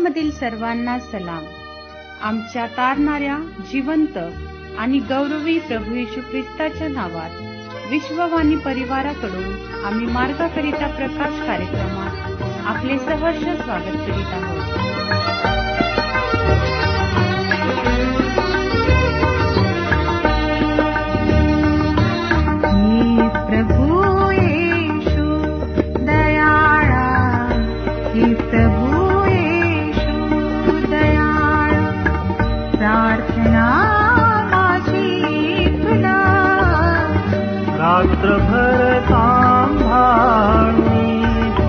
जगामधील सर्वांना सलाम. आमच्या तारणाऱ्या जिवंत आणि गौरवी प्रभू येशू ख्रिस्ताच्या नावात विश्ववाणी परिवाराकडून आम्ही मार्गाकरिता प्रकाश कार्यक्रमात आपले सहर्ष स्वागत करीत आहोत. प्रभू येशू दयाळा, हे प्रभू येशू दयाळा, प्रार्थना माझी तुला रात्रभर सांभाळून तू,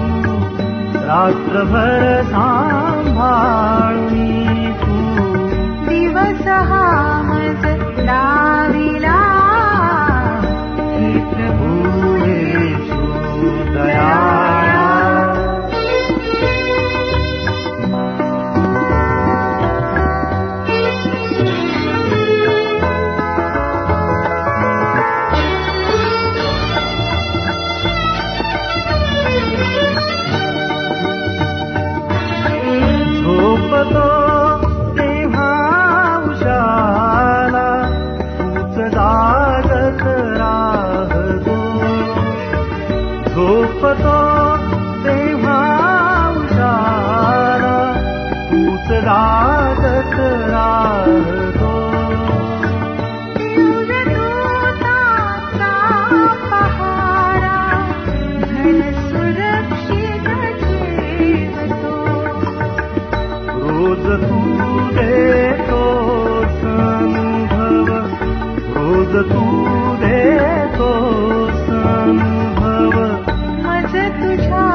रात्रभर सांभाळून तू, दिवस हा मज लाविला, हे प्रभू येशू दयाळा. झोपतो तेव्हा उजाला, तूच जागत राहतो. झोपतो तेव्हा उजाला, तूच जागत राहतो. रोज तू देतोस अनुभव, रोज तू देतोस अनुभव, मज तुझ्या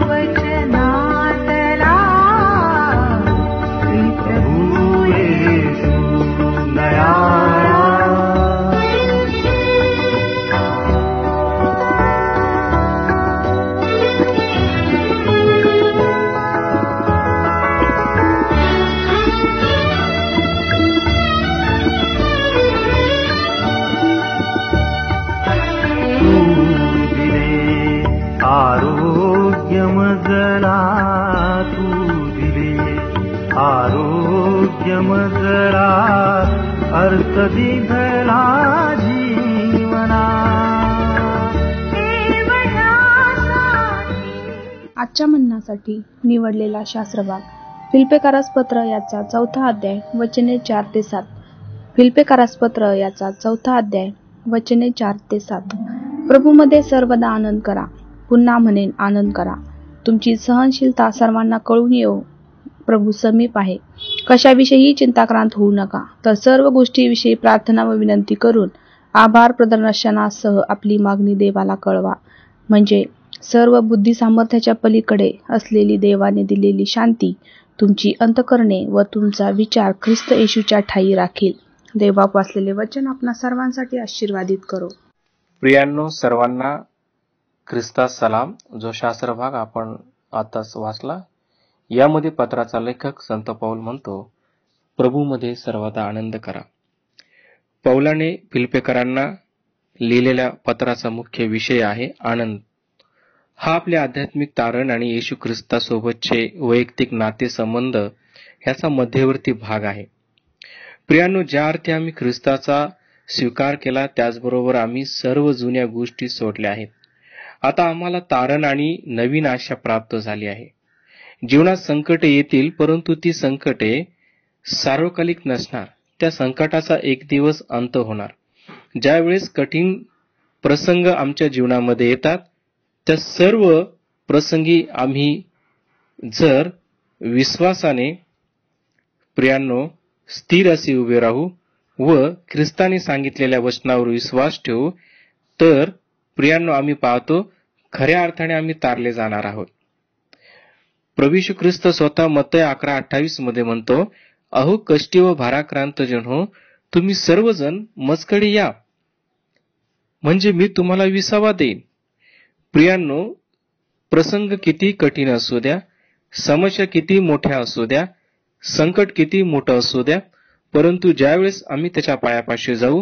वचनातला, श्री प्रभू येशू दयाळा. आरोग्य मजला तू दिले, आरोग्य मजला, अर्थ दिधला जीवना. आजच्या म्हणण्यासाठी निवडलेला शास्त्रभाग फिलिप्पियरास पत्र याचा 4 अध्याय वचने 4 ते 7. फिलिप्पियरास पत्र याचा 4 अध्याय वचने 4 ते 7. प्रभूमध्ये सर्वदा आनंद करा. पुन्हा म्हणेन आनंद करा. तुमची सहनशीलता सर्वांना कळून येऊ. प्रभू समीप आहे. कशाविषयी चिंताक्रांत होऊ नका, तर सर्व गोष्टीविषयी प्रार्थना व विनंती करून आभार प्रदर्शनासह आपली मागणी देवाला कळवा. म्हणजे सर्व बुद्धी सामर्थ्याच्या पलीकडे असलेली देवाने दिलेली शांती तुमची अंतःकरणे व तुमचा विचार ख्रिस्त येशूच्या ठायी राखील. देवा वाचलेले वचन आपणा सर्वांसाठी आशीर्वादित करो. प्रियांनो, सर्वांना ख्रिस्तास सलाम. जो शास्त्रभाग आपण आताच वाचला, यामध्ये पत्राचा लेखक संत पौल म्हणतो, प्रभूमध्ये सर्वदा आनंद करा. पौलाने फिलिप्पियरांना लिहिलेल्या पत्राचा मुख्य विषय आहे आनंद. हा आपल्या आध्यात्मिक तारण आणि येशू ख्रिस्तासोबतचे वैयक्तिक नातेसंबंध ह्याचा मध्यवर्ती भाग आहे. प्रियांनो, ज्या अर्थी आम्ही ख्रिस्ताचा स्वीकार केला, त्याचबरोबर आम्ही सर्व जुन्या गोष्टी सोडल्या आहेत. आता आम्हाला तारण आणि नवीन आशा प्राप्त झाली आहे. जीवनात संकटे येतील, परंतु ती संकटे सार्वकालिक नसणार. त्या संकटाचा एक दिवस अंत होणार. ज्यावेळेस कठीण प्रसंग आमच्या जीवनामध्ये येतात, त्या सर्व प्रसंगी आम्ही जर विश्वासाने प्रियांनो स्थिर असे उभे राहू व ख्रिस्ताने सांगितलेल्या वचनावर विश्वास ठेवू, तर प्रियांनो आम्ही पाहतो खऱ्या अर्थाने आम्ही तारले जाणार आहोत. प्रभू येशू ख्रिस्त स्वतः मत्तय 11:28 मध्ये म्हणतो, अहो कष्टी व भाराक्रांत जन हो, तुम्ही सर्वजण मजकडे या, म्हणजे मी तुम्हाला विसावा देईन. प्रियांनो, प्रसंग किती कठीण असू द्या, समस्या किती मोठ्या असू द्या, संकट किती मोठं असू द्या, परंतु ज्यावेळेस आम्ही त्याच्या पायापाशी जाऊ,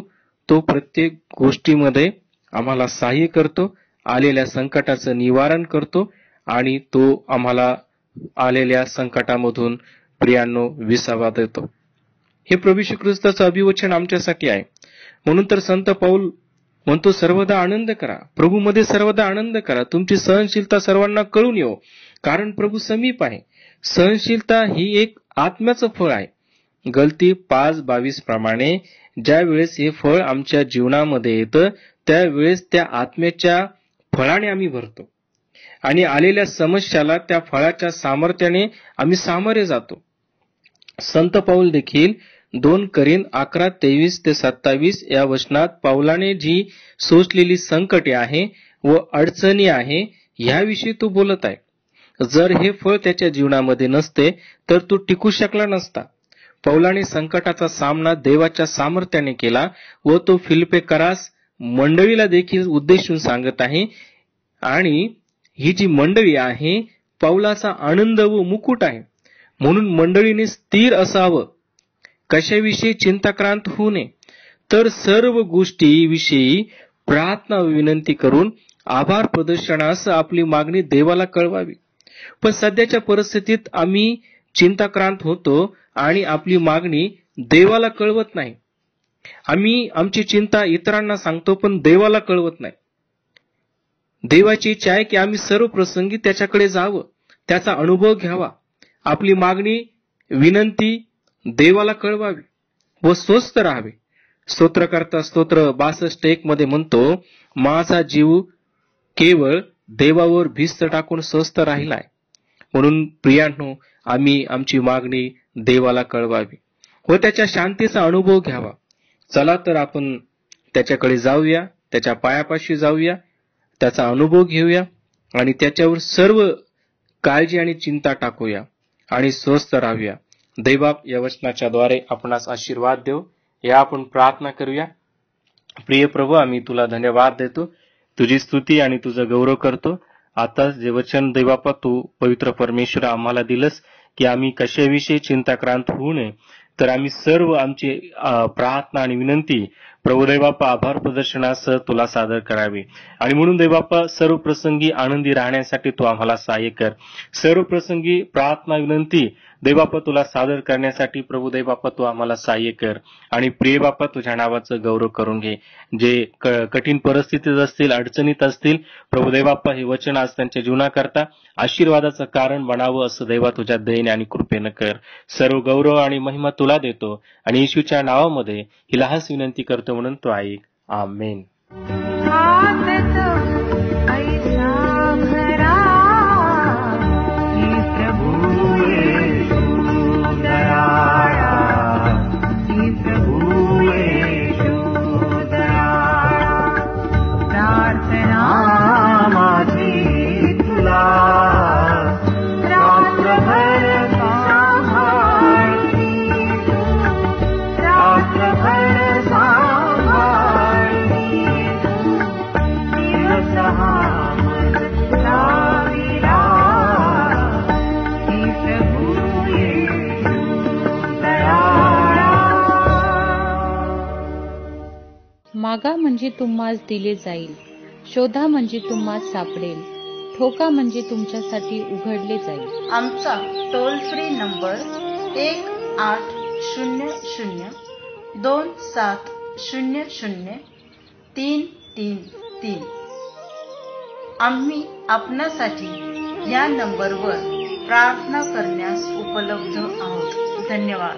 तो प्रत्येक गोष्टीमध्ये आम्हाला सहाय्य करतो, आलेल्या संकटाचं निवारण करतो आणि तो आम्हाला आलेल्या संकटामधून प्रियांनो 20 देतो. हे प्रभू येशू ख्रिस्ताचं अभिवचन आमच्यासाठी आहे. म्हणून तर संत पौल म्हणतो, सर्वदा आनंद करा, प्रभूमध्ये सर्वदा आनंद करा, तुमची सहनशीलता सर्वांना कळून येऊ, कारण प्रभू समीप आहे. सहनशीलता ही एक आत्म्याचं फळ आहे. गलती 5:22 प्रमाणे ज्या वेळेस हे फळ आमच्या जीवनामध्ये येतं त्यावेळेस त्या आत्म्याच्या फळाने आम्ही भरतो आणि आलेल्या समस्याला त्या फळाच्या सामर्थ्याने आम्ही सामोरे जातो. संत पौल देखील 2 करिंथ 11:23-27 या वचनात पौलाने जी सोसलेली संकटे आहे व अडचणी आहे ह्याविषयी तो बोलत आहे. जर हे फळ त्याच्या जीवनामध्ये नसते तर तो टिकू शकला नसता. पौलाने संकटाचा सामना देवाच्या सामर्थ्याने केला व तो फिलिप्पेकरास मंडळीला देखील उद्देशून सांगत आहे. आणि ही जी मंडळी आहे पौलाचा आनंद व मुकुट आहे. म्हणून मंडळीने स्थिर असावं, कशाविषयी चिंताक्रांत होऊ नये, तर सर्व गोष्टीविषयी प्रार्थना व विनंती करून आभार प्रदर्शनास आपली मागणी देवाला कळवावी. पण सध्याच्या परिस्थितीत आम्ही चिंताक्रांत होतो आणि आपली मागणी देवाला कळवत नाही. आम्ही आमची चिंता इतरांना सांगतो पण देवाला कळवत नाही. देवाची इच्छा आहे की आम्ही सर्व प्रसंगी त्याच्याकडे जावं, त्याचा अनुभव घ्यावा, आपली मागणी विनंती देवाला कळवावी व स्वस्थ राहावे. स्तोत्रकर्ता स्तोत्र 62:1 मध्ये म्हणतो, माझा जीव केवळ देवावर भिस्त टाकून स्वस्थ राहिलाय. म्हणून प्रियांनो, आम्ही आमची मागणी देवाला कळवावी व त्याच्या शांतीचा अनुभव घ्यावा. चला तर आपण त्याच्याकडे जाऊया, त्याच्या पायापाशी जाऊया, त्याचा अनुभव घेऊया आणि त्याच्यावर सर्व काळजी आणि चिंता टाकूया आणि स्वस्थ राहूया. दैबाप या वचनाच्या द्वारे आपणास आशीर्वाद देव. या आपण प्रार्थना करूया. प्रिय प्रभू, आम्ही तुला धन्यवाद देतो, तुझी स्तुती आणि तुझं गौरव करतो. आताच जे वचन दैबापा तू पवित्र परमेश्वर आम्हाला दिलंस की आम्ही कशाविषयी चिंताक्रांत होऊ नये, तर आम्ही सर्व आमची प्रार्थना आणि विनंती प्रभू दैबापा आभार प्रदर्शनास तुला सादर करावी. आणि म्हणून दैबापा सर्व प्रसंगी आनंदी राहण्यासाठी तू आम्हाला सहाय्य कर. सर्व प्रसंगी प्रार्थना विनंती दैबापा तुला सादर करण्यासाठी प्रभू दैबापा तू आम्हाला सहाय्य कर. आणि प्रिय बापा, तुझ्या नावाचं गौरव करून घे. जे कठीण परिस्थितीत असतील, अडचणीत असतील, प्रभू दैबापा हे वचन आज त्यांच्या जीवनाकरता आशीर्वादाचं कारण बनावं असं दैवा तुझ्या दयेने आणि कृपेनं कर. सर्व गौरव आणि महिमा तुला देतो आणि येशूच्या नावामध्ये ही लहास विनंती करतो म्हणून तो ऐक. आमेन. मागा म्हणजे तुम्हास दिले जाईल, शोधा म्हणजे तुम्हास सापडेल, ठोका म्हणजे तुमच्यासाठी उघडले जाईल. आमचा टोल फ्री नंबर 1-800-2700-333. आम्ही आपणासाठी या नंबरवर प्रार्थना करण्यास उपलब्ध आहोत. धन्यवाद.